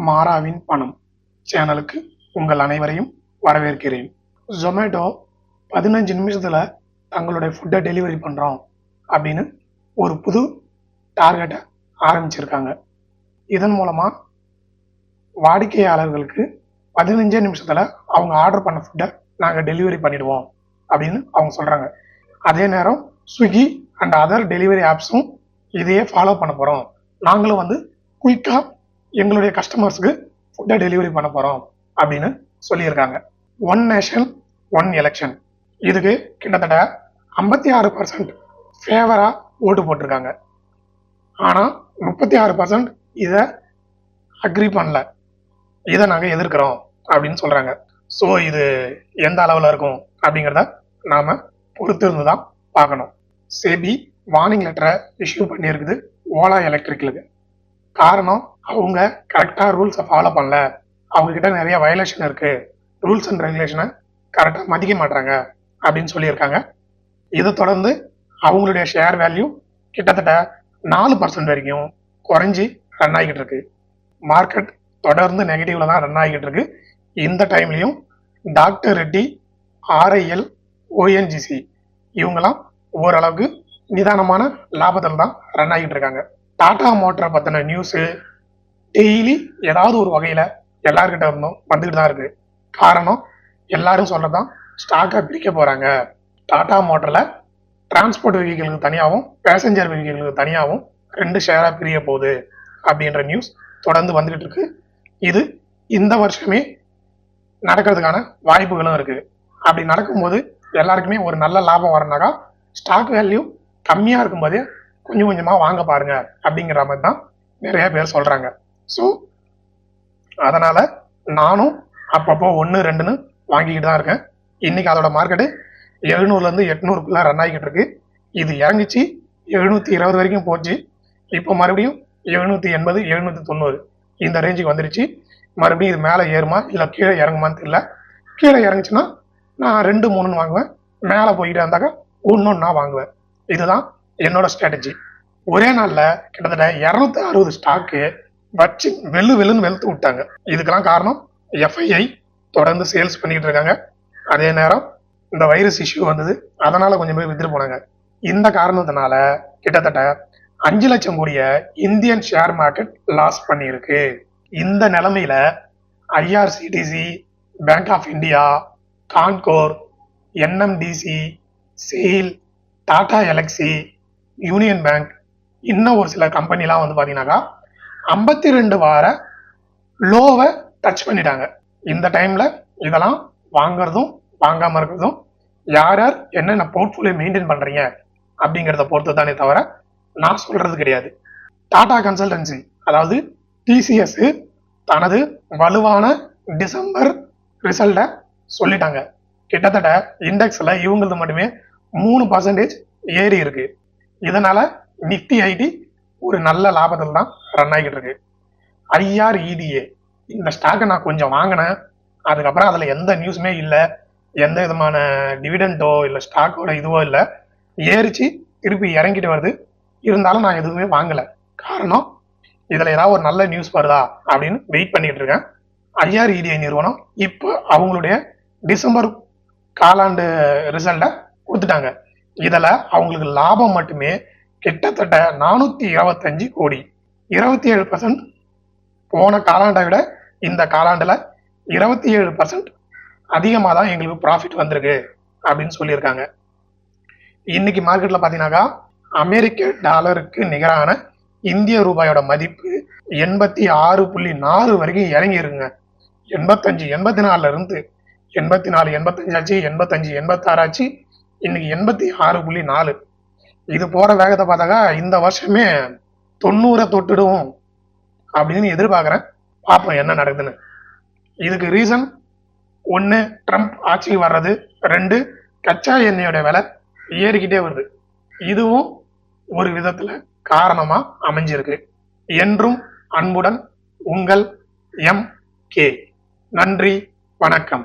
மாறாவின் பணம் சேனலுக்கு உங்கள் அனைவரையும் வரவேற்கிறேன். ஜொமேட்டோ 15 நிமிஷத்தில் தங்களுடைய ஃபுட்டை டெலிவரி பண்ணுறோம் அப்படின்னு ஒரு புது டார்கெட்டை ஆரம்பிச்சிருக்காங்க. இதன் மூலமாக வாடிக்கையாளர்களுக்கு 15 நிமிஷத்தில் அவங்க ஆர்டர் பண்ண ஃபுட்டை நாங்கள் டெலிவரி பண்ணிடுவோம் அப்படின்னு அவங்க சொல்கிறாங்க. அதே நேரம் ஸ்விக்கி அண்ட் அதர் டெலிவரி ஆப்ஸும் இதையே ஃபாலோ பண்ண போகிறோம், நாங்களும் குயிக்காக எங்களுடைய கஸ்டமர்ஸுக்கு ஃபுட்டை டெலிவரி பண்ண போகிறோம் அப்படின்னு சொல்லியிருக்காங்க. ஒன் நேஷன் ஒன் எலெக்ஷன், இதுக்கு கிட்டத்தட்ட 56% ஃபேவராக ஓட்டு போட்டிருக்காங்க. ஆனால் 36% இதை அக்ரி பண்ணல, இதை நாங்கள் எதிர்க்கிறோம் அப்படின்னு சொல்கிறாங்க. ஸோ இது எந்த அளவில் இருக்கும் அப்படிங்கிறத நாம் பொறுத்திருந்து தான் பார்க்கணும். செபி வார்னிங் லெட்டரை இஷ்யூ பண்ணியிருக்குது ஓலா எலக்ட்ரிக்கலுக்கு. காரணம், அவங்க கரெக்டாக ரூல்ஸை ஃபாலோ பண்ணல, அவங்கக்கிட்ட நிறைய வயலேஷன் இருக்குது, ரூல்ஸ் அண்ட் ரெகுலேஷனை கரெக்டாக மதிக்க மாட்டாங்க அப்படின்னு சொல்லியிருக்காங்க. இதை தொடர்ந்து அவங்களுடைய ஷேர் வேல்யூ கிட்டத்தட்ட 4% வரைக்கும் குறைஞ்சி ரன் ஆகிக்கிட்டு இருக்கு. மார்க்கெட் தொடர்ந்து நெகட்டிவ்ல தான் ரன் ஆகிக்கிட்டு இருக்கு. இந்த டைம்லையும் டாக்டர் ரெட்டி, ஆர்ஐஎல், ஓஎன்ஜிசி இவங்கெல்லாம் ஓரளவுக்கு நிதானமான லாபத்தில் தான் ரன் ஆகிட்டு இருக்காங்க. டாடா மோட்டரை பற்றின நியூஸு டெய்லி ஏதாவது ஒரு வகையில் எல்லாருக்கிட்ட இருந்தும் வந்துக்கிட்டு தான் இருக்குது. காரணம், எல்லாரும் சொல்லதான் ஸ்டாக்கை பிரிக்க போகிறாங்க. டாடா மோட்டரில் டிரான்ஸ்போர்ட் வெஹிக்கிளுக்கு தனியாகவும் பேசஞ்சர் வெஹிக்கிளுக்கு தனியாகவும் 2 ஷேராக பிரிய போகுது அப்படின்ற நியூஸ் தொடர்ந்து வந்துக்கிட்டு இருக்கு. இது இந்த வருஷமே நடக்கிறதுக்கான வாய்ப்புகளும் இருக்குது. அப்படி நடக்கும்போது எல்லாருக்குமே ஒரு நல்ல லாபம் வரனாக்கா ஸ்டாக் வேல்யூ கம்மியாக இருக்கும்போதே கொஞ்சம் கொஞ்சமாக வாங்க பாருங்க அப்படிங்கிற மாதிரி தான் நிறைய பேர் சொல்கிறாங்க. ஸோ அதனால் நானும் அப்பப்போ 1-2ன்னு வாங்கிக்கிட்டு தான் இருக்கேன். இன்றைக்கி அதோட மார்க்கெட்டு 700லேருந்து 800க்குள்ளே ரன் ஆகிக்கிட்டு இருக்கு. இது இறங்கிச்சு 720 வரைக்கும் போச்சு. இப்போ மறுபடியும் 780, 790 இந்த ரேஞ்சுக்கு வந்துருச்சு. மறுபடியும் இது மேலே ஏறுமா இல்லை கீழே இறங்குமான்னு தெரியல. கீழே இறங்குச்சுன்னா நான் 2-3ன்னு வாங்குவேன், மேலே போய்கிட்டே இருந்தாக்கா 1-1 வாங்குவேன். இதுதான் என்னோட ஸ்ட்ராட்டஜி. ஒரே நாளில் கிட்டத்தட்ட 260 ஸ்டாக்கு வச்சு வெள்ளுன்னு வெளுத்து விட்டாங்க. இதுக்கெல்லாம் காரணம் எஃப்ஐஐ தொடர்ந்து சேல்ஸ் பண்ணிக்கிட்டு இருக்காங்க. அதே நேரம் இந்த வைரஸ் இஷ்யூ வந்தது, அதனால கொஞ்சம் பேர் வித்துட்டு போனாங்க. இந்த காரணத்தினால கிட்டத்தட்ட 5 லட்சம் கோடியை இந்தியன் ஷேர் மார்க்கெட் லாஸ் பண்ணியிருக்கு. இந்த நிலைமையில IRCTC, Bank of India, Concor, NMDC, SAIL, Tata Elxsi, Union Bank, இன்னும் ஒரு சில கம்பெனிலாம் பார்த்தீங்கன்னாக்கா 52 வார லோவை டச் பண்ணிட்டாங்க. இந்த டைமில் இதெல்லாம் வாங்குறதும் வாங்காமல் இருக்கிறதும் யார் யார் என்னென்ன போர்ட்ஃபோலியோ மெயின்டைன் பண்ணுறீங்க அப்படிங்கிறத பொறுத்து தானே தவிர நான் சொல்கிறது கிடையாது. டாடா கன்சல்டன்சி அதாவது டிசிஎஸ் தனது வலுவான டிசம்பர் ரிசல்ட்டை சொல்லிட்டாங்க. கிட்டத்தட்ட இண்டெக்ஸில் இவங்களது மட்டுமே 3% ஏறி இருக்கு. இதனால் நிஃப்டி ஐடி ஒரு நல்ல லாபத்தில் தான் ரன் ஆகிட்டு இருக்கு. ஐஆர்இடிஏ இந்த ஸ்டாக்கை நான் கொஞ்சம் வாங்கினேன், அதுக்கப்புறம் அதில் எந்த நியூஸுமே இல்லை, எந்த விதமான டிவிடெண்டோ இல்லை ஸ்டாக்கோட இதுவோ இல்லை, ஏறிச்சு திருப்பி இறங்கிட்டு வருது. இருந்தாலும் நான் எதுவுமே வாங்கலை. காரணம், இதில் ஏதாவது ஒரு நல்ல நியூஸ் வருதா அப்படின்னு வெயிட் பண்ணிட்டு இருக்கேன். ஐஆர்இடிஐ நிறுவனம் இப்போ அவங்களுடைய டிசம்பர் காலாண்டு ரிசல்ட்டை கொடுத்துட்டாங்க. இதில் அவங்களுக்கு லாபம் மட்டுமே கிட்டத்தட்ட 425 கோடி, 27% போன காலாண்டை விட இந்த காலாண்டில் 27% அதிகமாக தான் எங்களுக்கு ப்ராஃபிட் வந்திருக்கு அப்படின்னு சொல்லியிருக்காங்க. இன்னைக்கு மார்க்கெட்டில் பார்த்தீங்கன்னாக்கா அமெரிக்க டாலருக்கு நிகரான இந்திய ரூபாயோட மதிப்பு 86.4 வரைக்கும் இறங்கி இருக்குங்க. 85, 84 இருந்து 84, 85 ஆச்சு, 85, 86 ஆச்சு, இன்னைக்கு 86.4. இது போகிற வேகத்தை பார்த்தாக்கா இந்த வருஷமே 90 தொட்டுடும் அப்படின்னு எதிர்பார்க்குறேன். பார்ப்போம் என்ன நடக்குதுன்னு. இதுக்கு ரீசன் 1 ட்ரம்ப் ஆட்சிக்கு வர்றது, 2 கச்சா எண்ணெயோட விலை ஏறிக்கிட்டே வருது. இதுவும் ஒரு விதத்தில் காரணமாக அமைஞ்சிருக்கு. என்றும் அன்புடன் உங்கள் எம் கே. நன்றி, வணக்கம்.